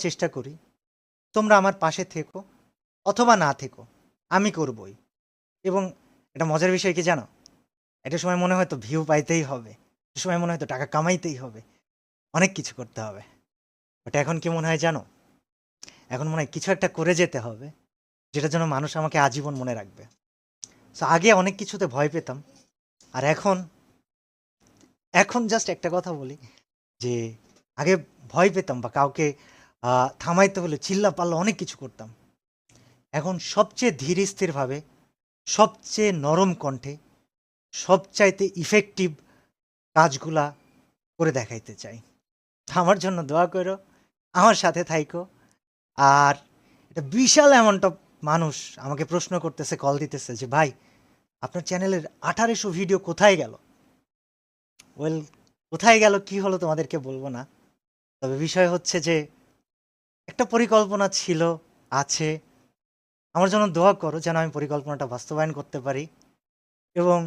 চেষ্টা করি তোমরা আমার পাশে থেকো অথবা না থেকো, আমি করবই। এবং এটা মজার বিষয় কি জানো? একটা সময় মনে হয়তো ভিউ পাইতেই হবে, একটা সময় মনে হয়তো টাকা কামাইতেই হবে, অনেক কিছু করতে হবে। বাট এখন কি মনে হয় জানো? এখন মনে হয় কিছু একটা করে যেতে হবে, যেটার জন্য মানুষ আমাকে আজীবন মনে রাখবে। সো আগে অনেক কিছুতে ভয় পেতাম, আর এখন এখন জাস্ট একটা কথা বলি যে আগে ভয় পেতাম বা কাউকে থামাইতে হলে চিল্লা পাল্লা অনেক কিছু করতাম। এখন সবচেয়ে ধীর স্থিরভাবে, সবচেয়ে নরম কণ্ঠে, সবচাইতে ইফেক্টিভ কাজগুলা করে দেখাইতে চাই। আমার জন্য দোয়া করো, আমার সাথে থাইকো। আর এটা বিশাল অ্যামাউন্ট অফ মানুষ আমাকে প্রশ্ন করতেছে, কল দিতেছে যে ভাই আপনার চ্যানেলের 1800 ভিডিও কোথায় গেল? ওয়েল, কোথায় গেল কি হলো তোমাদেরকে বলবো না, তবে বিষয় হচ্ছে যে একটা পরিকল্পনা ছিল, আছে। আমার জন্য দোয়া করো যেন আমি পরিকল্পনাটা বাস্তবায়ন করতে পারি। এবং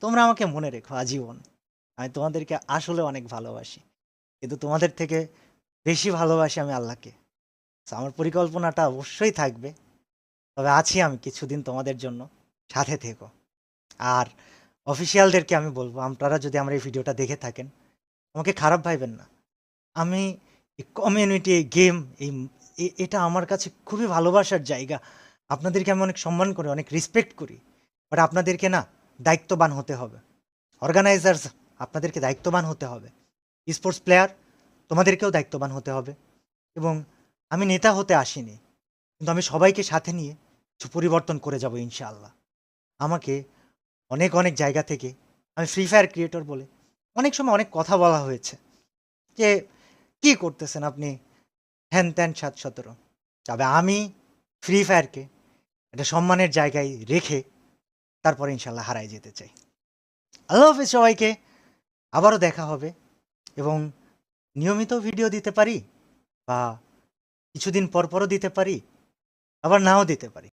তোমরা আমাকে মনে রেখো আজীবন। আমি তোমাদেরকে আসলে অনেক ভালোবাসি, কিন্তু তোমাদের থেকে বেশি ভালোবাসি আমি আল্লাহকে। তো আমার পরিকল্পনাটা অবশ্যই থাকবে, তবে আছি আমি কিছুদিন তোমাদের জন্য, সাথে থেকো। আর অফিসিয়ালদেরকে আমি বলবো, আপনারা যদি আমার এই ভিডিওটা দেখে থাকেন, আমাকে খারাপ ভাইবেন না। আমি এই কমিউনিটি, এই গেম, এই এটা আমার কাছে খুবই ভালোবাসার জায়গা। আপনাদেরকে আমি অনেক সম্মান করি, অনেক রেসপেক্ট করি। বাট আপনাদেরকে না দায়িত্ববান হতে হবে। অর্গানাইজার্স, আপনাদেরকে দায়িত্ববান হতে হবে। স্পোর্টস প্লেয়ার, তোমাদেরকেও দায়িত্ববান হতে হবে। এবং আমি নেতা হতে আসিনি, কিন্তু আমি সবাইকে সাথে নিয়ে কিছু পরিবর্তন করে যাব ইনশাআল্লাহ। আমাকে অনেক অনেক জায়গা থেকে, আমি ফ্রি ফায়ার ক্রিয়েটর বলে অনেক সময় অনেক কথা বলা হয়েছে যে কি করতেছেন আপনি, হ্যান ত্যান ৭-১৭। তবে আমি ফ্রি ফায়ারকে একটা সম্মানের জায়গায় রেখে তারপরে ইনশাল্লাহ হারাই যেতে চাই। আল্লাহ হাফিজ সবাইকে। আবারও দেখা হবে, এবং নিয়মিত ভিডিও দিতে পারি বা কিছুদিন পর পরও দিতে পারি, আবার নাও দিতে পারি।